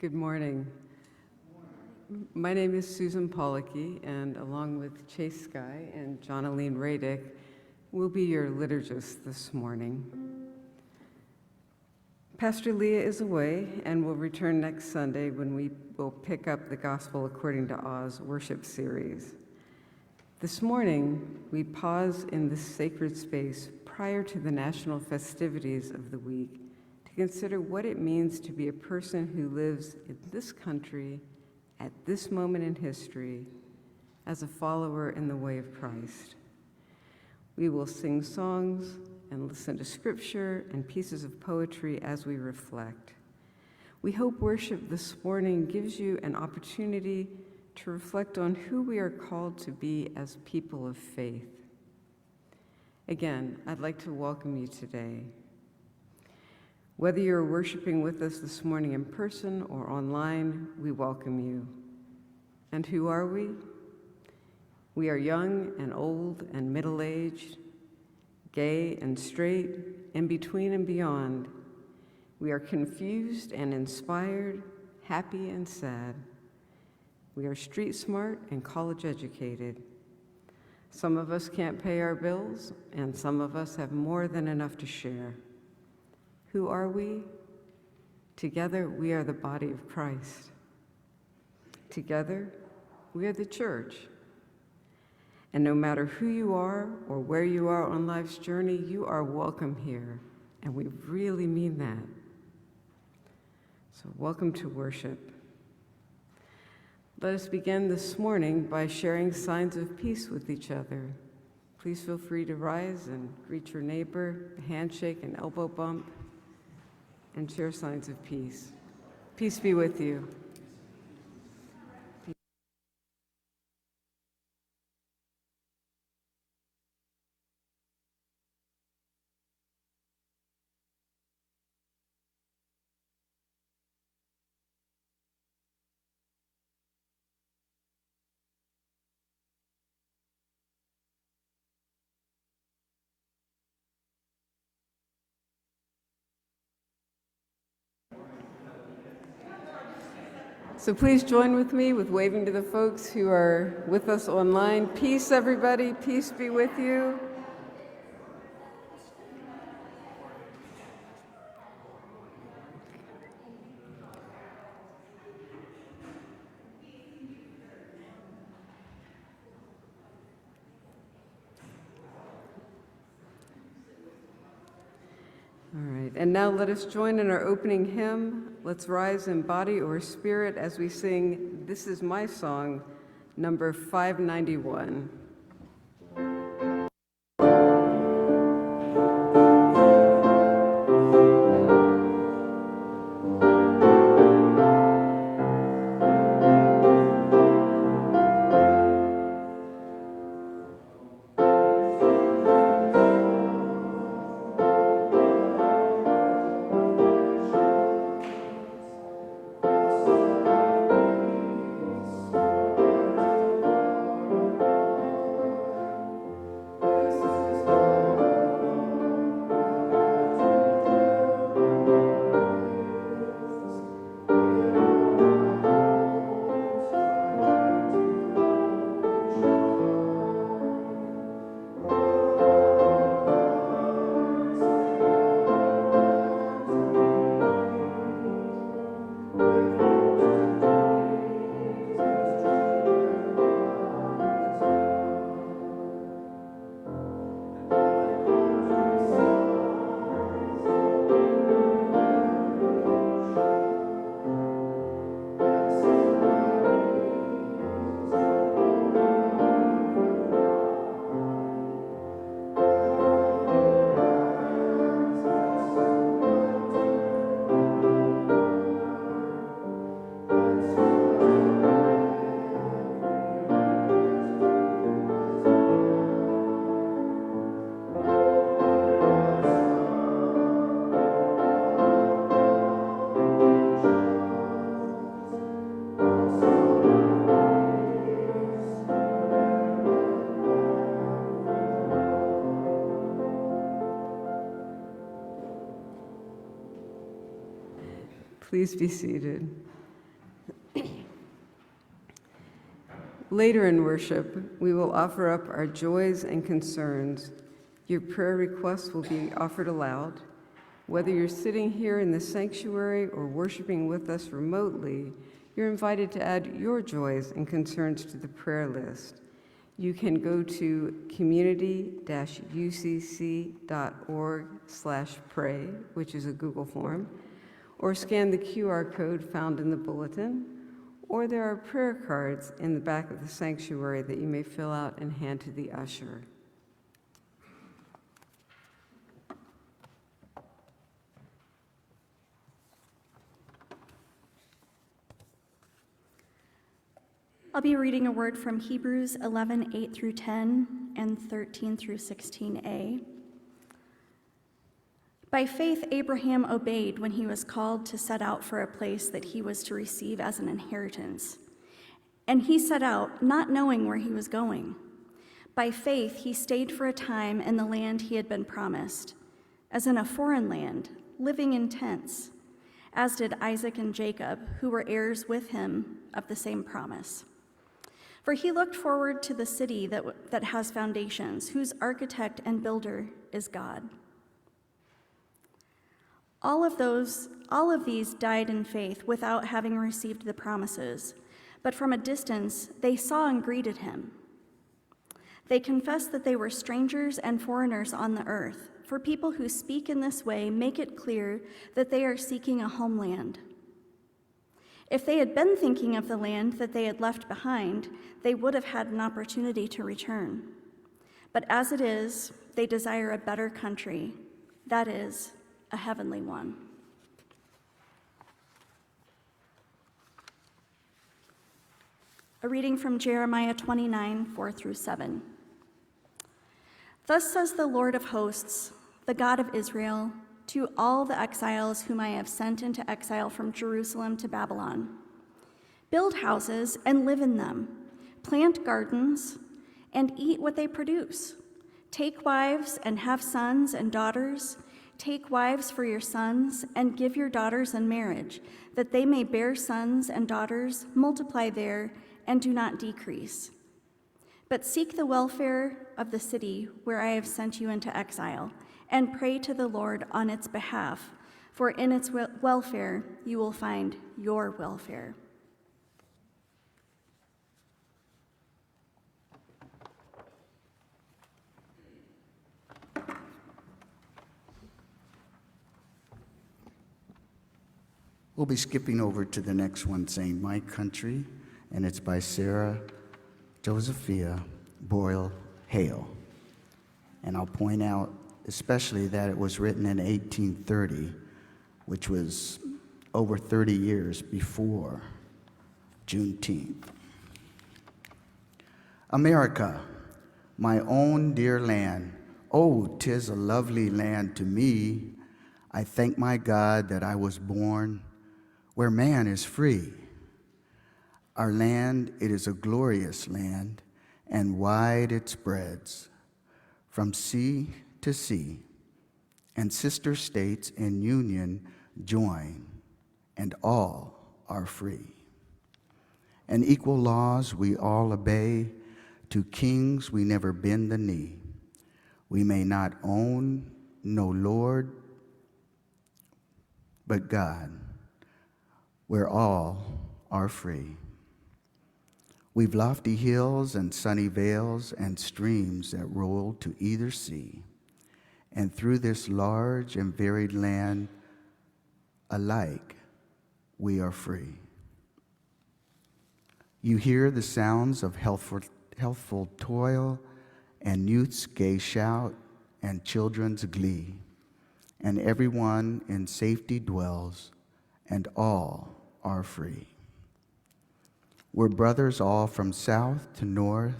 Good morning. My name is Susan Pollocky, and along with Chase Sky and Jonaline Radick, we'll be your liturgists this morning. Pastor Leah is away and will return next Sunday when we will pick up the Gospel According to Oz worship series. This morning, we pause in this sacred space prior to the national festivities of the week to consider what it means to be a person who lives in this country at this moment in history as a follower in the way of Christ. We will sing songs and listen to scripture and pieces of poetry as we reflect. We hope worship this morning gives you an opportunity to reflect on who we are called to be as people of faith. Again, I'd like to welcome you today. Whether you're worshiping with us this morning in person or online, we welcome you. And who are we? We are young and old and middle-aged, gay and straight, in between and beyond. We are confused and inspired, happy and sad. We are street smart and college educated. Some of us can't pay our bills, and some of us have more than enough to share. Who are we? Together, we are the body of Christ. Together, we are the church. And no matter who you are or where you are on life's journey, you are welcome here, and we really mean that. So welcome to worship. Let us begin this morning by sharing signs of peace with each other. Please feel free to rise and greet your neighbor, a handshake, an elbow bump, and share signs of peace. Peace be with you. So please join with me with waving to the folks who are with us online. Peace, everybody. Peace be with you. All right, and now let us join in our opening hymn. Let's rise in body or spirit as we sing This Is My Song, number 591. Please be seated. Later in worship, we will offer up our joys and concerns. Your prayer requests will be offered aloud. Whether you're sitting here in the sanctuary or worshiping with us remotely, you're invited to add your joys and concerns to the prayer list. You can go to community-ucc.org/pray, which is a Google form, or scan the QR code found in the bulletin, or there are prayer cards in the back of the sanctuary that you may fill out and hand to the usher. I'll be reading a word from Hebrews 11:8 through 10 and 13 through 16a. By faith, Abraham obeyed when he was called to set out for a place that he was to receive as an inheritance. And he set out, not knowing where he was going. By faith, he stayed for a time in the land he had been promised, as in a foreign land, living in tents, as did Isaac and Jacob, who were heirs with him of the same promise. For he looked forward to the city that has foundations, whose architect and builder is God. All of these died in faith without having received the promises, but from a distance they saw and greeted him. They confessed that they were strangers and foreigners on the earth, for people who speak in this way make it clear that they are seeking a homeland. If they had been thinking of the land that they had left behind, they would have had an opportunity to return. But as it is, they desire a better country, that is, a heavenly one. A reading from Jeremiah 29:4 through 7. Thus says the Lord of hosts, the God of Israel, to all the exiles whom I have sent into exile from Jerusalem to Babylon. Build houses and live in them, plant gardens and eat what they produce. Take wives and have sons and daughters. Take wives for your sons and give your daughters in marriage, that they may bear sons and daughters, multiply there, and do not decrease. But seek the welfare of the city where I have sent you into exile, and pray to the Lord on its behalf, for in its welfare you will find your welfare. We'll be skipping over to the next one, saying My Country, and it's by Sarah Josephia Boyle Hale. And I'll point out especially that it was written in 1830, which was over 30 years before Juneteenth. America, my own dear land, oh, 'tis a lovely land to me. I thank my God that I was born where man is free. Our land, it is a glorious land, and wide it spreads, from sea to sea, and sister states in union join, and all are free. And equal laws we all obey, to kings we never bend the knee. We may not own no lord but God, where all are free. We've lofty hills and sunny vales and streams that roll to either sea. And through this large and varied land, alike we are free. You hear the sounds of healthful toil, and youth's gay shout, and children's glee. And everyone in safety dwells, and all are free. We're brothers all from south to north.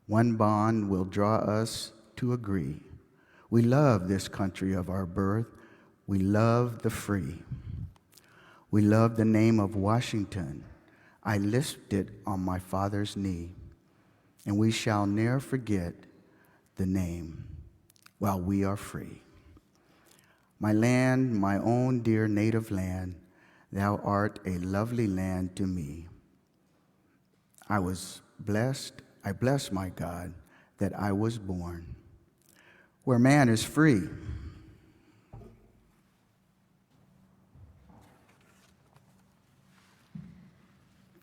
One bond will draw us to agree. We love this country of our birth. We love the free. We love the name of Washington. I lisped it on my father's knee. And we shall ne'er forget the name while we are free. My land, my own dear native land, thou art a lovely land to me. I was I bless my God that I was born, where man is free.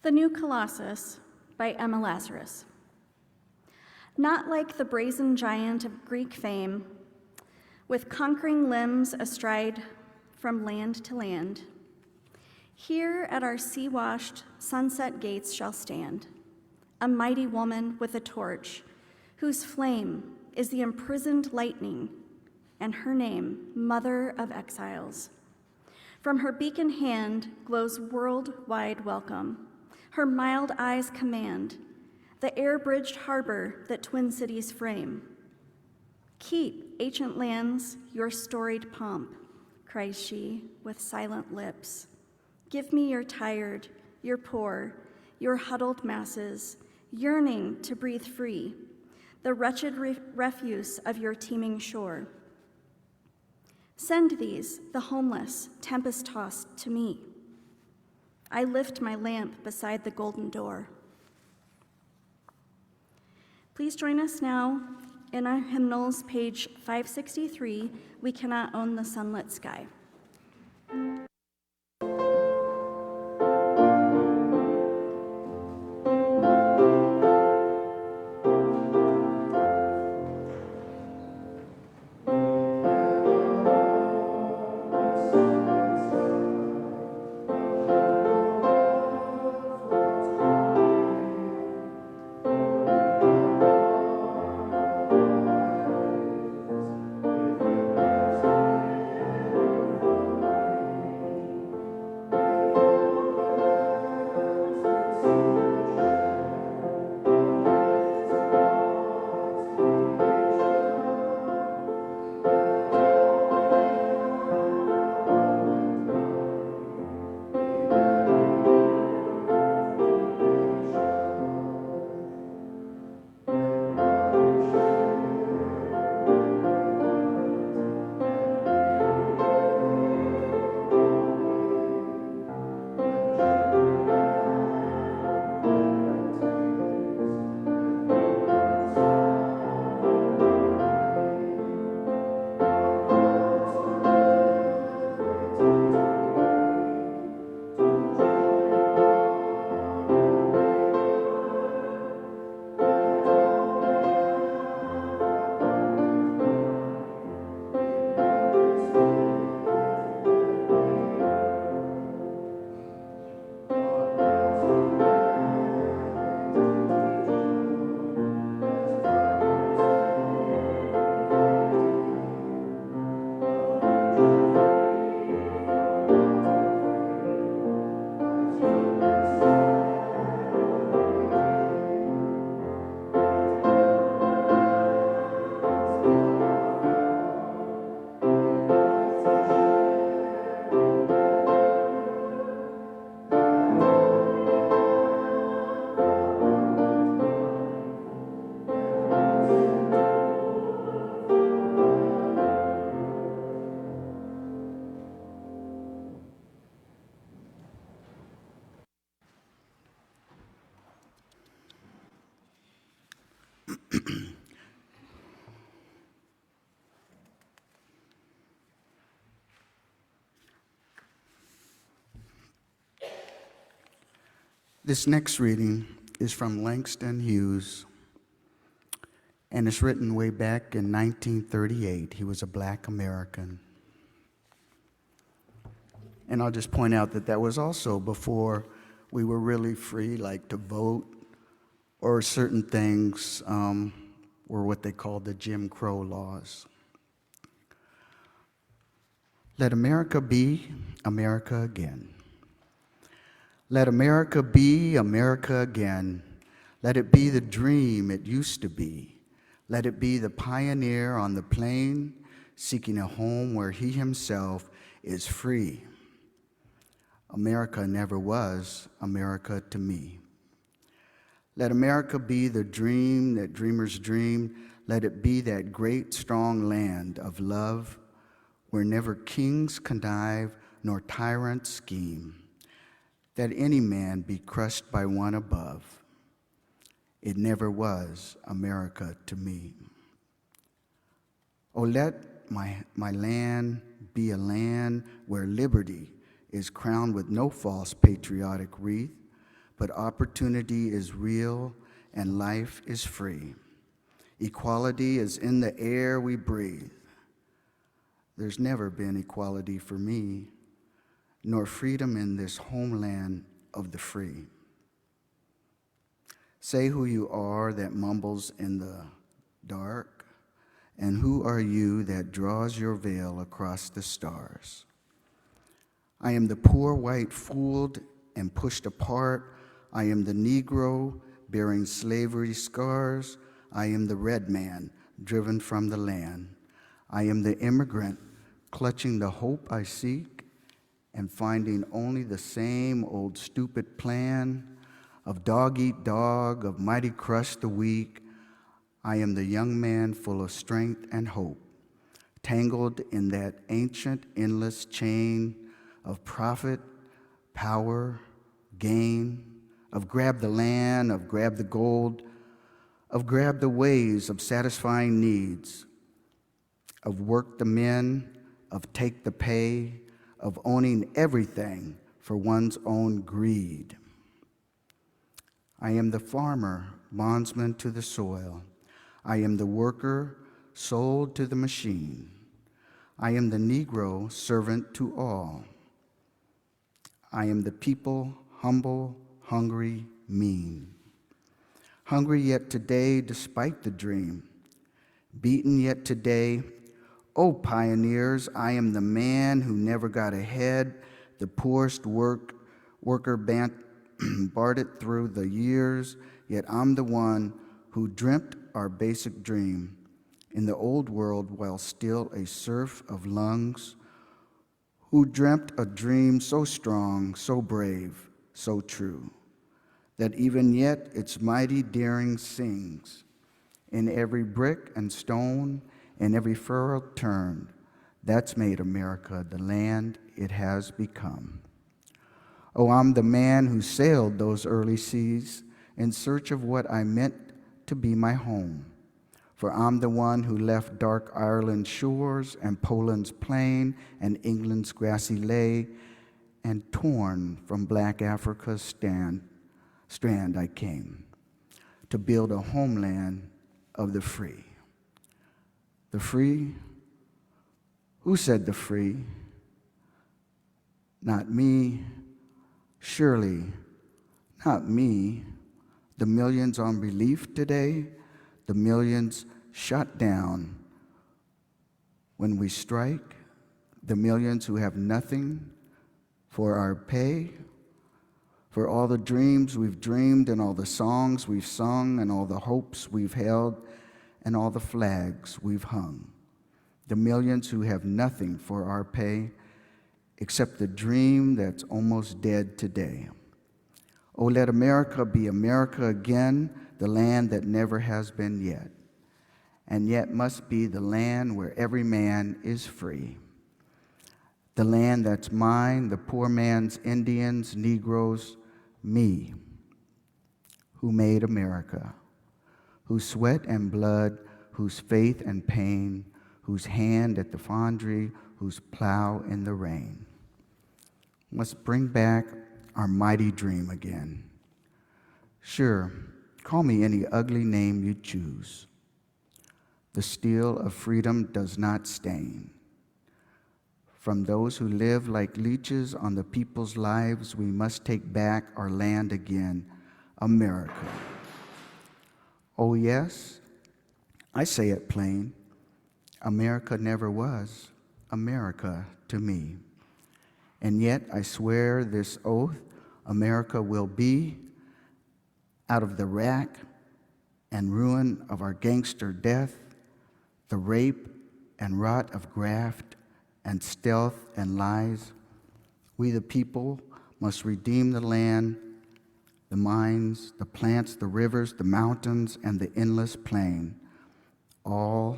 The New Colossus by Emma Lazarus. Not like the brazen giant of Greek fame, with conquering limbs astride from land to land, here at our sea-washed sunset gates shall stand a mighty woman with a torch, whose flame is the imprisoned lightning, and her name, Mother of Exiles. From her beacon hand glows worldwide welcome. Her mild eyes command the air-bridged harbor that twin cities frame. Keep, ancient lands, your storied pomp, cries she with silent lips. Give me your tired, your poor, your huddled masses, yearning to breathe free, the wretched refuse of your teeming shore. Send these, the homeless, tempest-tossed, to me. I lift my lamp beside the golden door. Please join us now in our hymnals, page 563, We Cannot Own the Sunlit Sky. This next reading is from Langston Hughes, and it's written way back in 1938. He was a Black American. And I'll just point out that that was also before we were really free, like to vote, or certain things were what they called the Jim Crow laws. Let America be America again. Let America be America again. Let it be the dream it used to be. Let it be the pioneer on the plain, seeking a home where he himself is free. America never was America to me. Let America be the dream that dreamers dreamed. Let it be that great, strong land of love where never kings connive nor tyrants scheme, that any man be crushed by one above. It never was America to me. Oh, let my land be a land where liberty is crowned with no false patriotic wreath, but opportunity is real and life is free. Equality is in the air we breathe. There's never been equality for me, nor freedom in this homeland of the free. Say who you are that mumbles in the dark, and who are you that draws your veil across the stars? I am the poor white fooled and pushed apart. I am the Negro bearing slavery scars. I am the red man driven from the land. I am the immigrant clutching the hope I seek and finding only the same old stupid plan of dog eat dog, of mighty crush the weak. I am the young man full of strength and hope, tangled in that ancient endless chain of profit, power, gain, of grab the land, of grab the gold, of grab the ways of satisfying needs, of work the men, of take the pay, of owning everything for one's own greed. I am the farmer, bondsman to the soil. I am the worker, sold to the machine. I am the Negro, servant to all. I am the people, humble, hungry, mean. Hungry yet today, despite the dream. Beaten yet today. Oh, pioneers, I am the man who never got ahead, the poorest worker bartered through the years, yet I'm the one who dreamt our basic dream in the old world while still a serf of lungs, who dreamt a dream so strong, so brave, so true, that even yet its mighty daring sings in every brick and stone, in every furrow turned. That's made America the land it has become. Oh, I'm the man who sailed those early seas in search of what I meant to be my home. For I'm the one who left dark Ireland's shores and Poland's plain and England's grassy lay, and torn from black Africa's strand I came to build a homeland of the free. The free? Who said the free? Not me. Surely not me. The millions on relief today, the millions shut down when we strike, the millions who have nothing for our pay, for all the dreams we've dreamed and all the songs we've sung and all the hopes we've held and all the flags we've hung. The millions who have nothing for our pay except the dream that's almost dead today. Oh, let America be America again, the land that never has been yet, and yet must be the land where every man is free. The land that's mine, the poor man's Indians, Negroes, me, who made America, whose sweat and blood, whose faith and pain, whose hand at the foundry, whose plow in the rain. Must bring back our mighty dream again. Sure, call me any ugly name you choose. The steel of freedom does not stain. From those who live like leeches on the people's lives, we must take back our land again, America. Oh yes, I say it plain. America never was America to me. And yet I swear this oath, America will be, out of the rack and ruin of our gangster death, the rape and rot of graft and stealth and lies, we the people must redeem the land, the mines, the plants, the rivers, the mountains, and the endless plain, all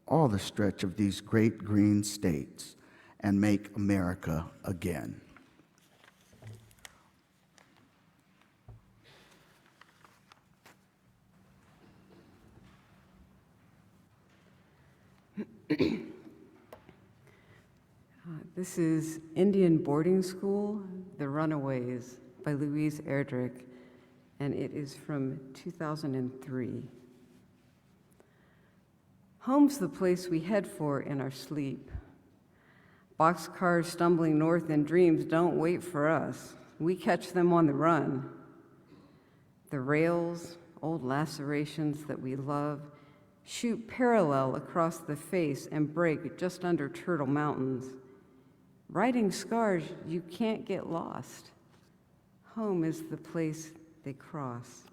the stretch of these great green states, and make America again. This is Indian Boarding School, The Runaways by Louise Erdrich, and it is from 2003. Home's the place we head for in our sleep. Boxcars stumbling north in dreams don't wait for us. We catch them on the run. The rails, old lacerations that we love, shoot parallel across the face and break just under Turtle Mountains. Riding scars, you can't get lost. Home is the place they cross.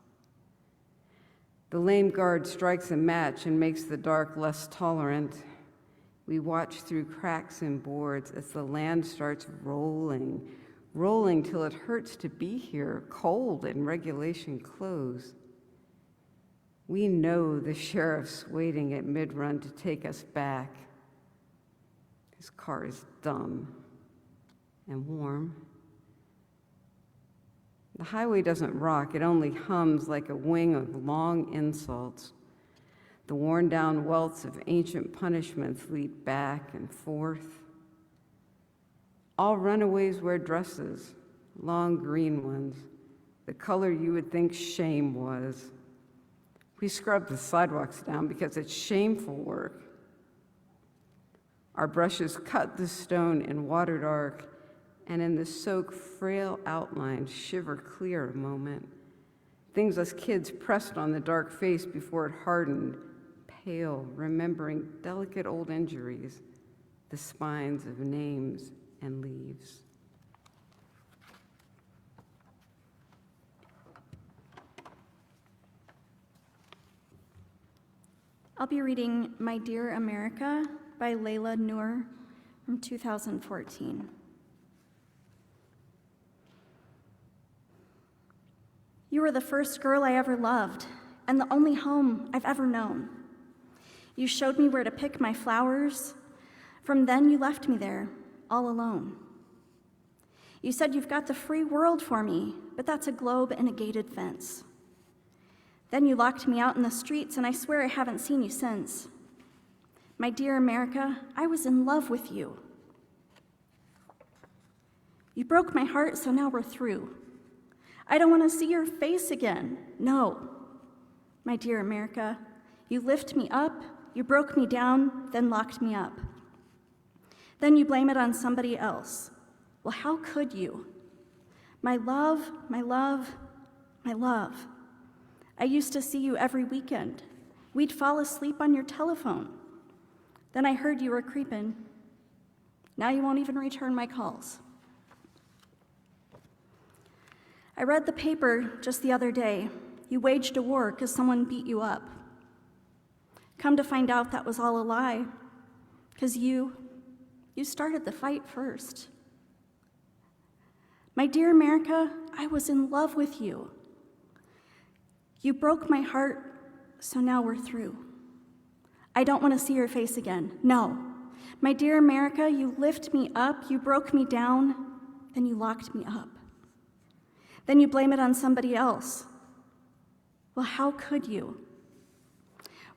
The lame guard strikes a match and makes the dark less tolerant. We watch through cracks in boards as the land starts rolling till it hurts to be here, cold in regulation clothes. We know the sheriff's waiting at mid-run to take us back. His car is dumb and warm. The highway doesn't rock, it only hums like a wing of long insults. The worn-down welts of ancient punishments leap back and forth. All runaways wear dresses, long green ones, the color you would think shame was. We scrub the sidewalks down because it's shameful work. Our brushes cut the stone in water dark, and in the soak, frail outlines shiver clear a moment. Things us kids pressed on the dark face before it hardened, pale, remembering delicate old injuries, the spines of names and leaves. I'll be reading My Dear America by Layla Noor from 2014. You were the first girl I ever loved, and the only home I've ever known. You showed me where to pick my flowers. From then, you left me there, all alone. You said you've got the free world for me, but that's a globe and a gated fence. Then you locked me out in the streets, and I swear I haven't seen you since. My dear America, I was in love with you. You broke my heart, so now we're through. I don't want to see your face again. No. My dear America, you lift me up, you broke me down, then locked me up. Then you blame it on somebody else. Well, how could you? My love, my love, my love. I used to see you every weekend. We'd fall asleep on your telephone. Then I heard you were creeping. Now you won't even return my calls. I read the paper just the other day. You waged a war because someone beat you up. Come to find out that was all a lie, because you started the fight first. My dear America, I was in love with you. You broke my heart, so now we're through. I don't want to see your face again. No. My dear America, you lift me up, you broke me down, then you locked me up. Then you blame it on somebody else. Well, how could you?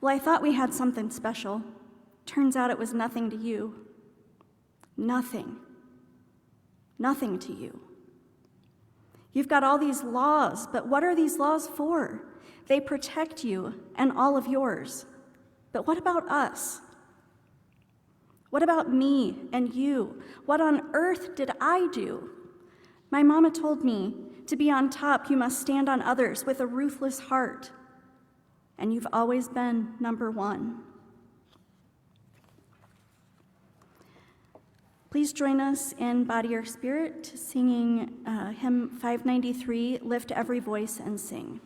Well, I thought we had something special. Turns out it was nothing to you. Nothing. Nothing to you. You've got all these laws, but what are these laws for? They protect you and all of yours. But what about us? What about me and you? What on earth did I do? My mama told me, to be on top, you must stand on others with a ruthless heart. And you've always been number one. Please join us in body or spirit, singing hymn 593, Lift Every Voice and Sing.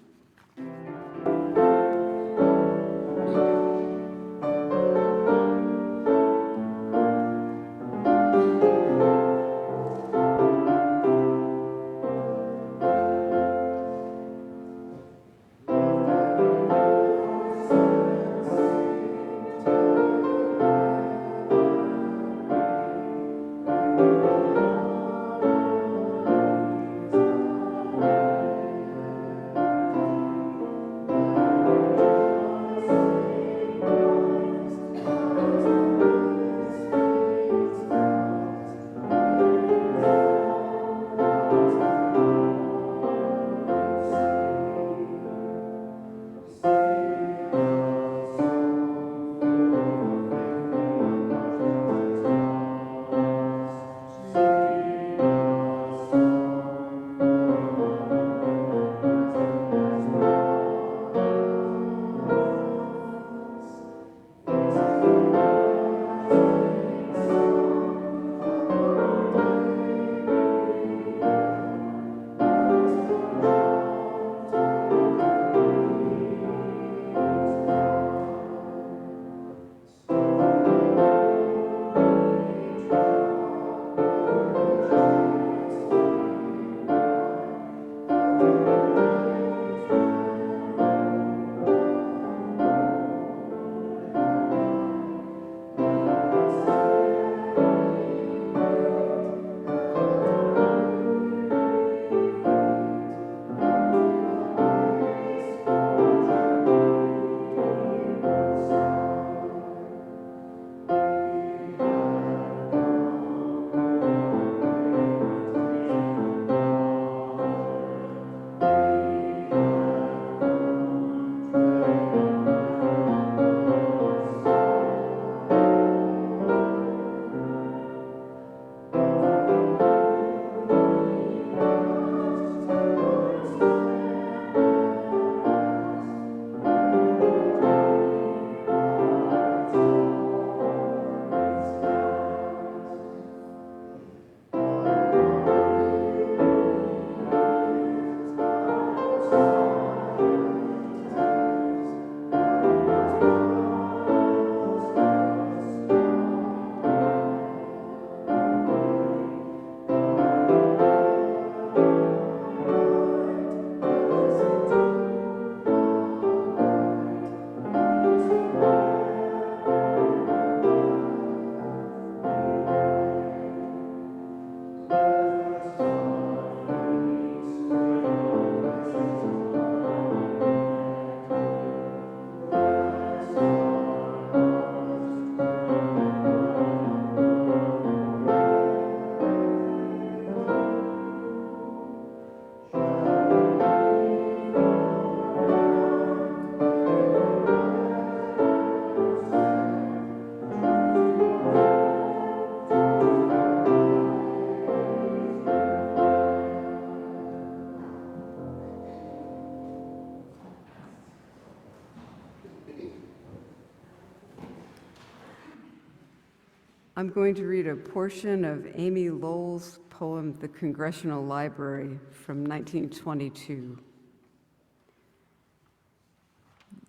I'm going to read a portion of Amy Lowell's poem, The Congressional Library, from 1922.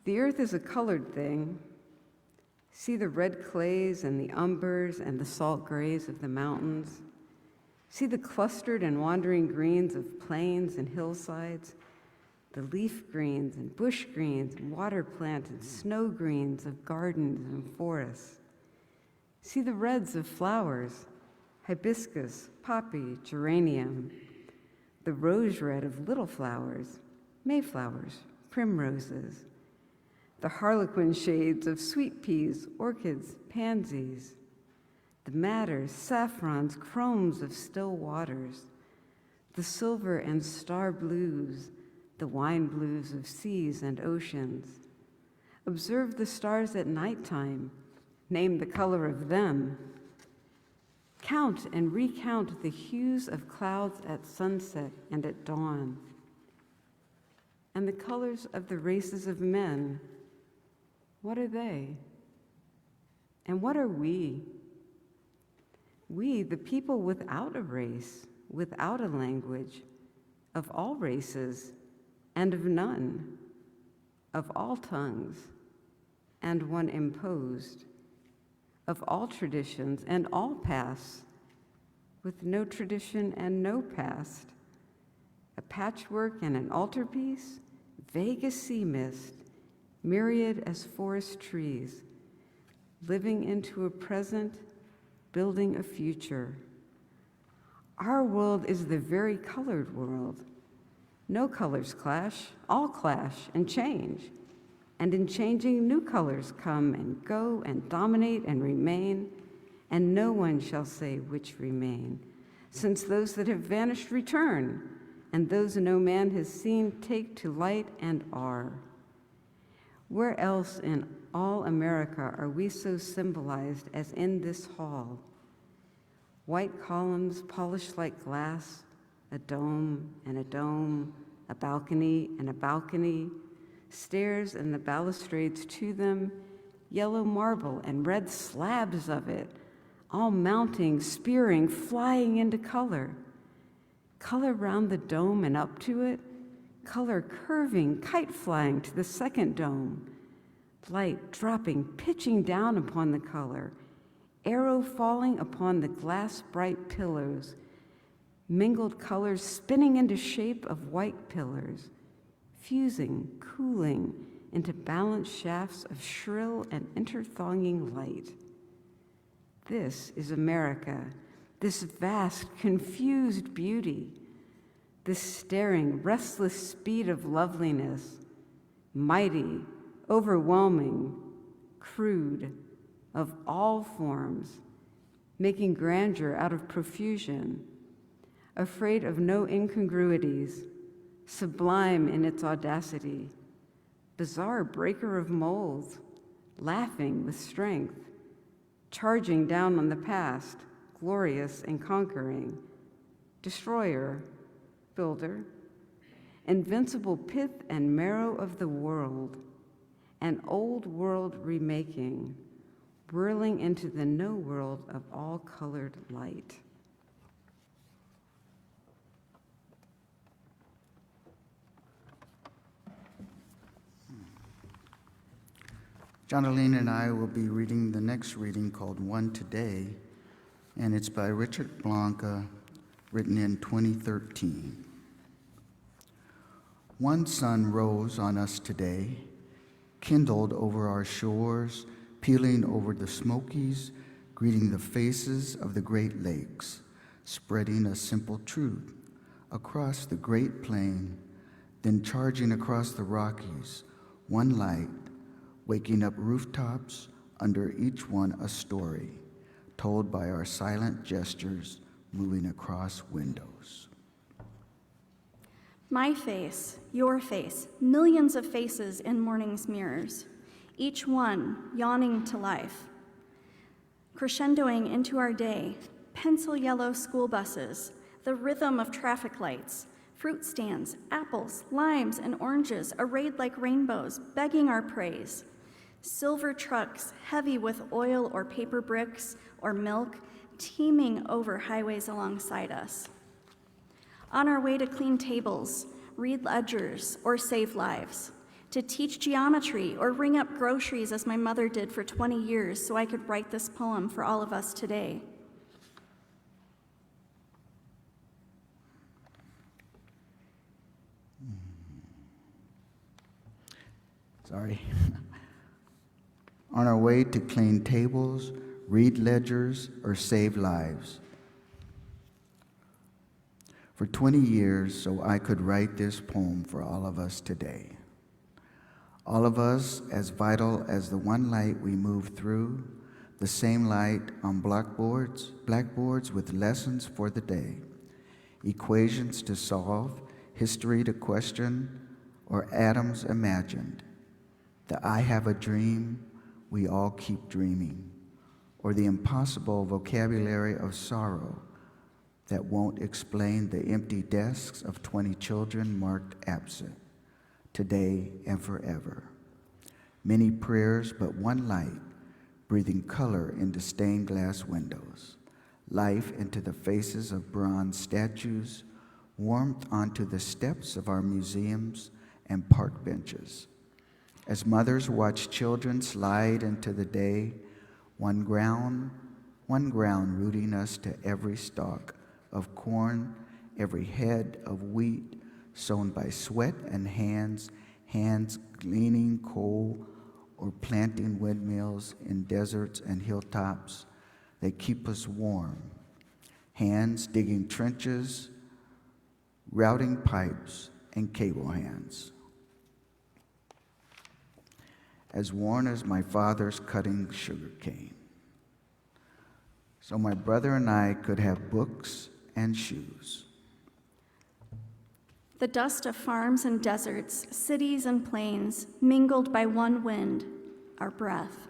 The earth is a colored thing. See the red clays and the umbers and the salt grays of the mountains. See the clustered and wandering greens of plains and hillsides, the leaf greens and bush greens and water plant and snow greens of gardens and forests. See the reds of flowers, hibiscus, poppy, geranium, the rose red of little flowers, mayflowers, primroses, the harlequin shades of sweet peas, orchids, pansies, the madders, saffrons, chromes of still waters, the silver and star blues, the wine blues of seas and oceans. Observe the stars at nighttime, name the color of them. Count and recount the hues of clouds at sunset and at dawn, and the colors of the races of men. What are they? And what are we? We, the people without a race, without a language, of all races and of none, of all tongues and one imposed, of all traditions and all pasts, with no tradition and no past, a patchwork and an altarpiece, vague as sea mist, myriad as forest trees, living into a present, building a future. Our world is the very colored world. No colors clash, all clash and change. And in changing, new colors come and go and dominate and remain, and no one shall say which remain, since those that have vanished return, and those no man has seen take to light and are. Where else in all America are we so symbolized as in this hall? White columns polished like glass, a dome and a dome, a balcony and a balcony, stairs and the balustrades to them, yellow marble and red slabs of it, all mounting, spearing, flying into color. Color round the dome and up to it, color curving, kite flying to the second dome, light dropping, pitching down upon the color, arrow falling upon the glass bright pillars, mingled colors spinning into shape of white pillars, fusing, cooling into balanced shafts of shrill and interthronging light. This is America, this vast, confused beauty, this staring, restless speed of loveliness, mighty, overwhelming, crude, of all forms, making grandeur out of profusion, afraid of no incongruities, sublime in its audacity, bizarre breaker of molds, laughing with strength, charging down on the past, glorious and conquering, destroyer, builder, invincible pith and marrow of the world, an old world remaking, whirling into the no world of all colored light. Jonalene and I will be reading the next reading called One Today, and it's by Richard Blanca, written in 2013. One sun rose on us today, kindled over our shores, peeling over the Smokies, greeting the faces of the Great Lakes, spreading a simple truth across the Great Plain, then charging across the Rockies, one light, waking up rooftops, under each one a story, told by our silent gestures moving across windows. My face, your face, millions of faces in morning's mirrors, each one yawning to life. Crescendoing into our day, pencil yellow school buses, the rhythm of traffic lights, fruit stands, apples, limes, and oranges arrayed like rainbows, begging our praise. Silver trucks heavy with oil or paper bricks or milk teeming over highways alongside us. On our way to clean tables, read ledgers, or save lives. To teach geometry or ring up groceries as my mother did for 20 years so I could write this poem for all of us today. Sorry. On our way to clean tables, read ledgers, or save lives. For 20 years, so I could write this poem for all of us today. All of us as vital as the one light we move through, the same light on blackboards with lessons for the day, equations to solve, history to question, or atoms imagined. The I have a dream, we all keep dreaming, or the impossible vocabulary of sorrow that won't explain the empty desks of 20 children marked absent, today and forever. Many prayers, but one light, breathing color into stained glass windows, life into the faces of bronze statues, warmth onto the steps of our museums and park benches. As mothers watch children slide into the day, one ground rooting us to every stalk of corn, every head of wheat sown by sweat and hands gleaning coal or planting windmills in deserts and hilltops that keep us warm, hands digging trenches, routing pipes, and cable hands. As worn as my father's cutting sugar cane, so my brother and I could have books and shoes. The dust of farms and deserts, cities and plains, mingled by one wind, our breath.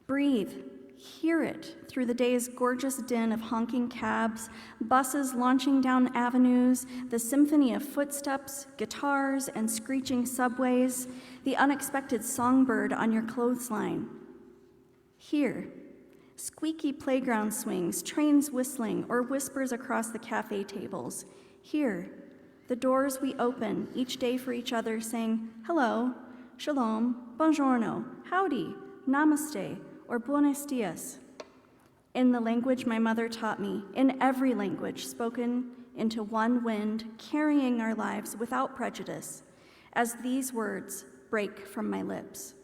Breathe, hear it through the day's gorgeous din of honking cabs, buses launching down avenues, the symphony of footsteps, guitars, and screeching subways, the unexpected songbird on your clothesline. Hear squeaky playground swings, trains whistling, or whispers across the cafe tables. Hear the doors we open each day for each other saying hello, shalom, buongiorno, howdy, namaste, or buenos dias. In the language my mother taught me, in every language spoken into one wind, carrying our lives without prejudice, as these words break from my lips.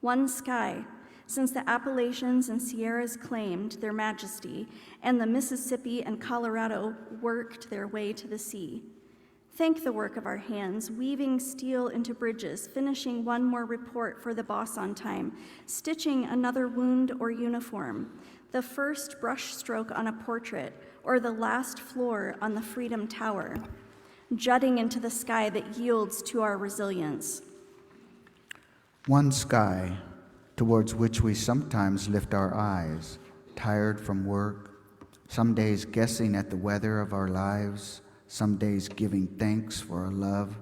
One sky, since the Appalachians and Sierras claimed their majesty, and the Mississippi and Colorado worked their way to the sea. Thank the work of our hands, weaving steel into bridges, finishing one more report for the boss on time, stitching another wound or uniform, the first brush stroke on a portrait, or the last floor on the Freedom Tower, jutting into the sky that yields to our resilience. One sky towards which we sometimes lift our eyes, tired from work, some days guessing at the weather of our lives, some days giving thanks for a love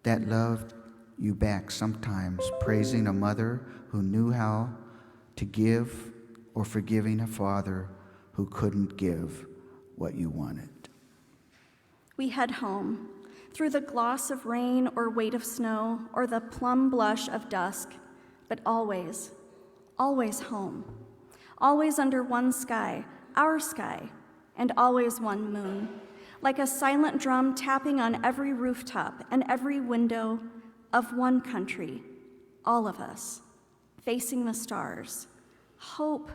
that loved you back sometimes, praising a mother who knew how to give, or forgiving a father who couldn't give what you wanted. We head home, through the gloss of rain or weight of snow, or the plum blush of dusk, but always, always home, always under one sky, our sky, and always one moon, like a silent drum tapping on every rooftop and every window of one country, all of us, facing the stars. Hope,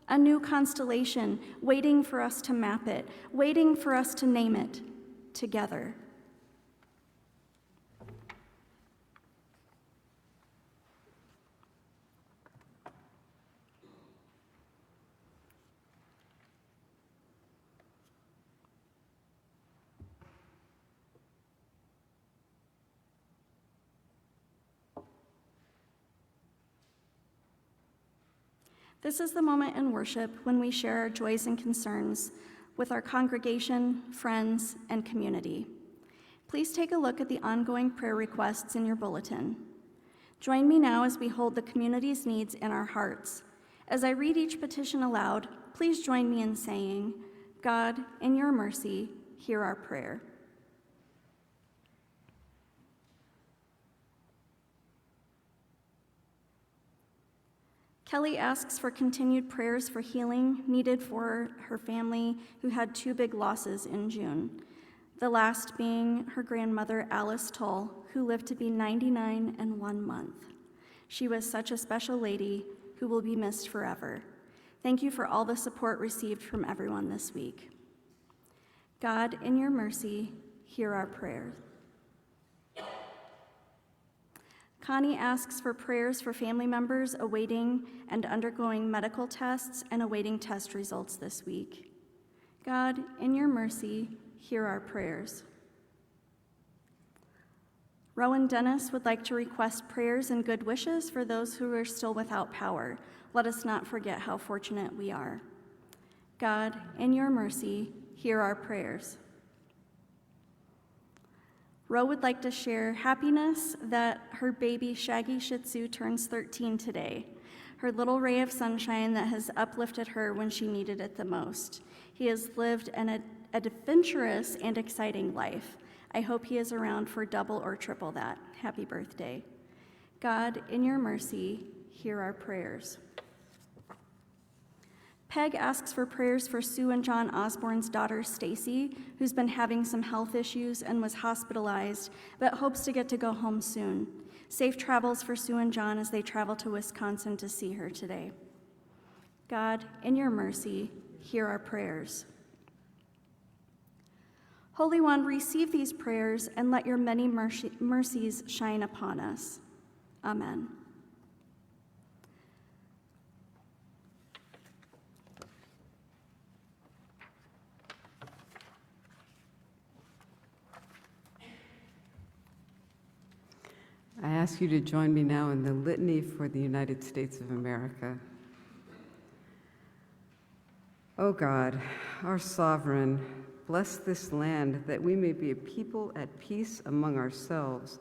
a new constellation, waiting for us to map it, waiting for us to name it together. This is the moment in worship when we share our joys and concerns with our congregation, friends, and community. Please take a look at the ongoing prayer requests in your bulletin. Join me now as we hold the community's needs in our hearts. As I read each petition aloud, please join me in saying, God, in your mercy, hear our prayer. Kelly asks for continued prayers for healing needed for her family who had 2 big losses in June. The last being her grandmother, Alice Toll, who lived to be 99 and 1 month. She was such a special lady who will be missed forever. Thank you for all the support received from everyone this week. God, in your mercy, hear our prayers. Connie asks for prayers for family members awaiting and undergoing medical tests and awaiting test results this week. God, in your mercy, hear our prayers. Rowan Dennis would like to request prayers and good wishes for those who are still without power. Let us not forget how fortunate we are. God, in your mercy, hear our prayers. Ro would like to share happiness that her baby Shaggy Shih Tzu turns 13 today, her little ray of sunshine that has uplifted her when she needed it the most. He has lived an adventurous and exciting life. I hope he is around for double or triple that. Happy birthday. God, in your mercy, hear our prayers. Peg asks for prayers for Sue and John Osborne's daughter, Stacy, who's been having some health issues and was hospitalized, but hopes to get to go home soon. Safe travels for Sue and John as they travel to Wisconsin to see her today. God, in your mercy, hear our prayers. Holy One, receive these prayers and let your many mercies shine upon us. Amen. I ask you to join me now in the litany for the United States of America. O God, our sovereign, bless this land that we may be a people at peace among ourselves,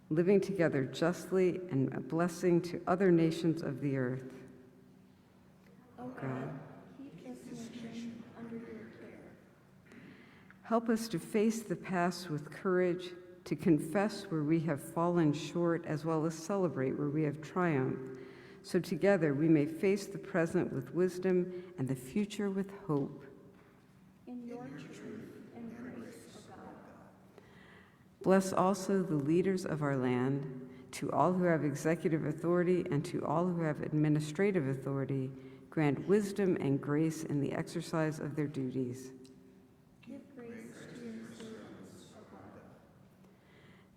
living together justly and a blessing to other nations of the earth. O God, keep this nation under your care. help us to face the past with courage, to confess where we have fallen short, as well as celebrate where we have triumphed, so together we may face the present with wisdom and the future with hope. In your truth and grace, O God. Bless also the leaders of our land, to all who have executive authority and to all who have administrative authority, grant wisdom and grace in the exercise of their duties. Give grace to your servants, O God.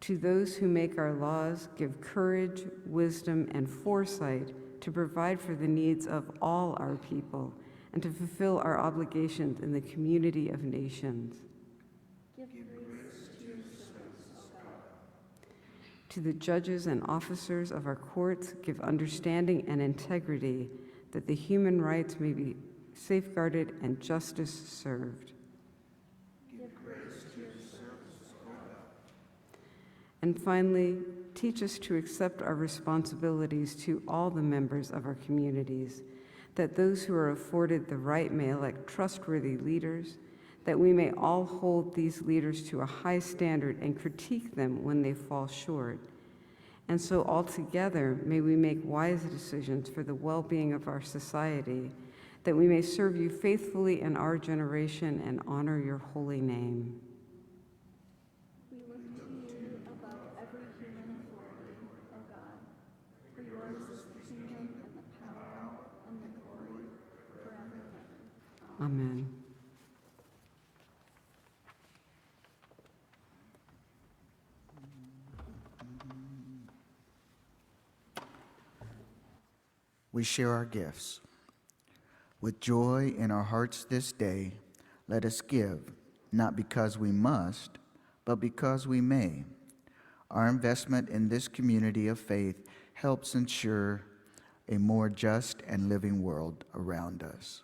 To those who make our laws, give courage, wisdom, and foresight to provide for the needs of all our people and to fulfill our obligations in the community of nations. Give grace to your servants, O God. To the judges and officers of our courts, give understanding and integrity that the human rights may be safeguarded and justice served. Give grace to your servants, O God. And finally, teach us to accept our responsibilities to all the members of our communities, that those who are afforded the right may elect trustworthy leaders, that we may all hold these leaders to a high standard and critique them when they fall short. And so altogether, may we make wise decisions for the well-being of our society, that we may serve you faithfully in our generation and honor your holy name. We look to you above every human authority, O God, for yours is the kingdom and the power and the glory forever and ever. Amen. We share our gifts. With joy in our hearts this day, let us give, not because we must, but because we may. Our investment in this community of faith helps ensure a more just and living world around us.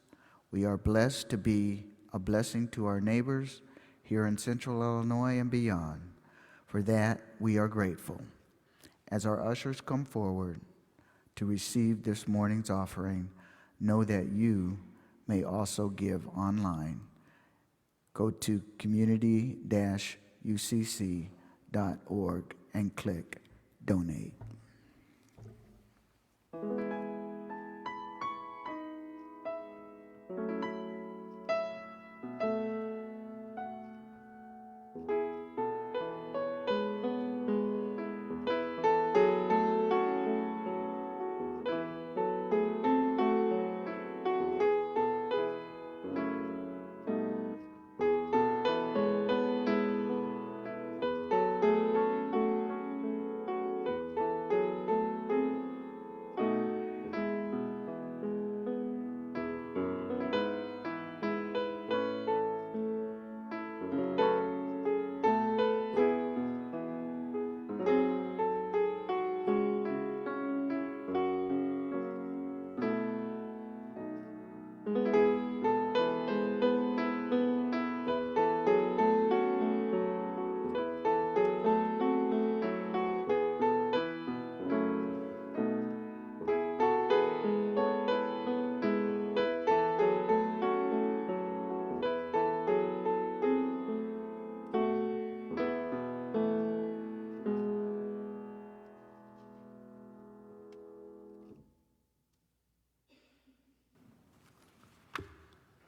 We are blessed to be a blessing to our neighbors here in Central Illinois and beyond. For that, we are grateful. As our ushers come forward to receive this morning's offering, know that you may also give online. Go to community-ucc.org and click Donate.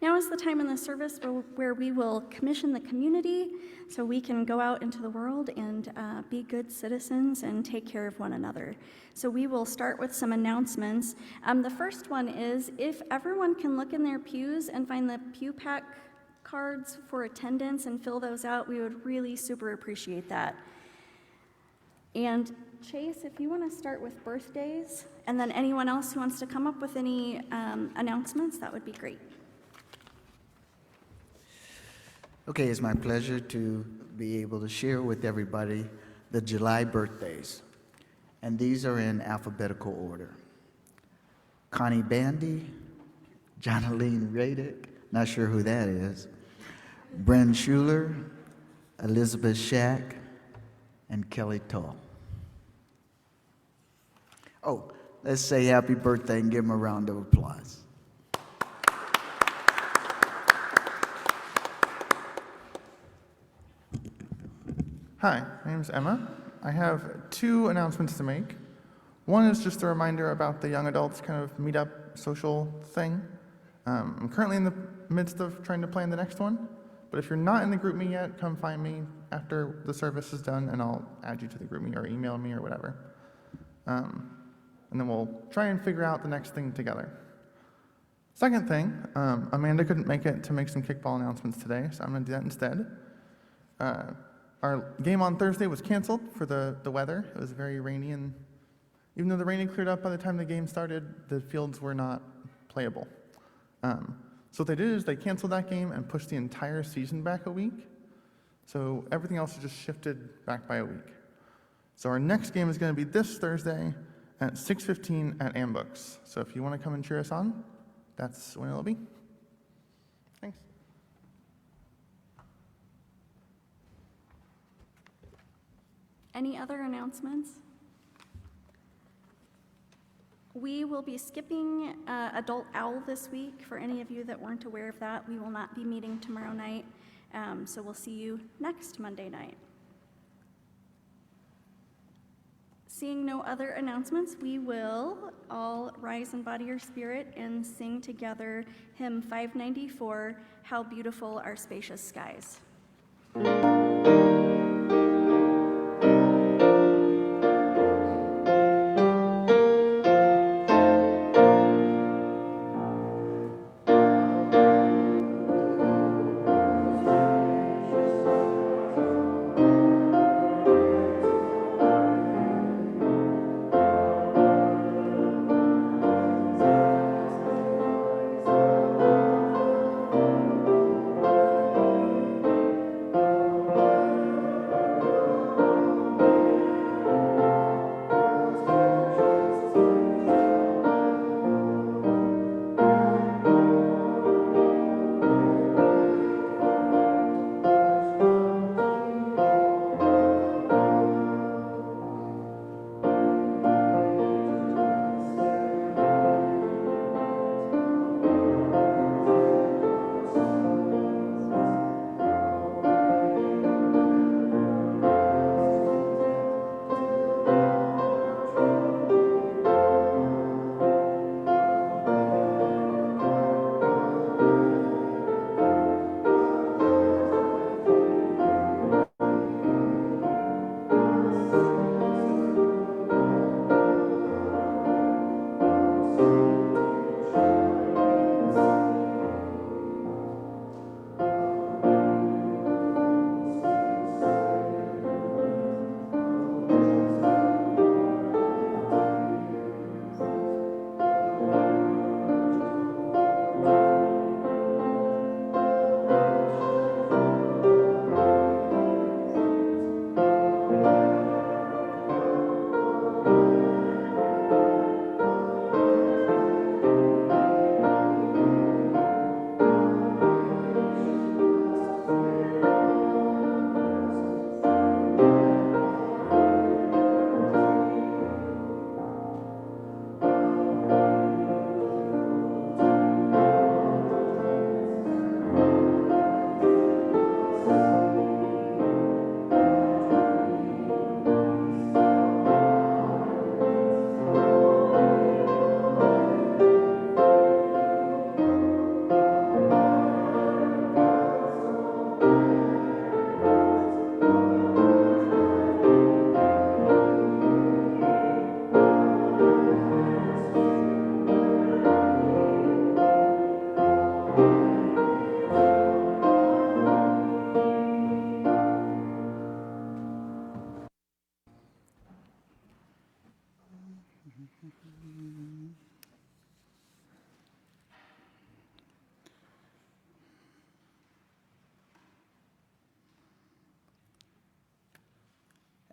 Now is the time in the service where we will commission the community so we can go out into the world and be good citizens and take care of one another. So we will start with some announcements. The first one is if everyone can look in their pews and find the pew pack cards for attendance and fill those out, we would really super appreciate that. And Chase, if you want to start with birthdays, and then anyone else who wants to come up with any announcements, that would be great. Okay, it's my pleasure to be able to share with everybody the July birthdays. And these are in alphabetical order. Connie Bandy, Jonaline Radick, not sure who that is, Bren Schuler, Elizabeth Shack, and Kelly Tull. Oh, let's say happy birthday and give them a round of applause. Hi, my name is Emma. I have two announcements to make. One is just a reminder about the young adults kind of meetup social thing. I'm currently in the midst of trying to plan the next one, but if you're not in the GroupMe yet, come find me after the service is done and I'll add you to the GroupMe or email me or whatever. And then we'll try and figure out the next thing together. Second thing, Amanda couldn't make it to make some kickball announcements today, so I'm going to do that instead. Our game on Thursday was canceled for the weather. It was very rainy, and even though the rain had cleared up by the time the game started, the fields were not playable. So what they did is they canceled that game and pushed the entire season back a week. So everything else just shifted back by a week. So our next game is going to be this Thursday at 6:15 at Ambooks. So if you want to come and cheer us on, that's when it'll be. Thanks. Any other announcements? We will be skipping Adult Owl this week. For any of you that weren't aware of that, we will not be meeting tomorrow night, so we'll see you next Monday night. Seeing no other announcements, we will all rise in body or spirit and sing together hymn 594, How Beautiful Are Spacious Skies.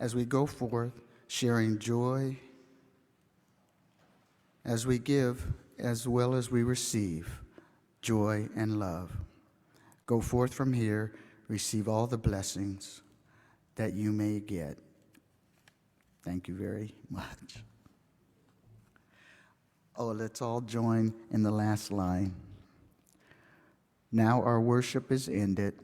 as we go forth, sharing joy as we give as well as we receive joy and love. Go forth from here, receive all the blessings that you may get. Thank you very much. Oh, let's all join in the last line. Now our worship is ended.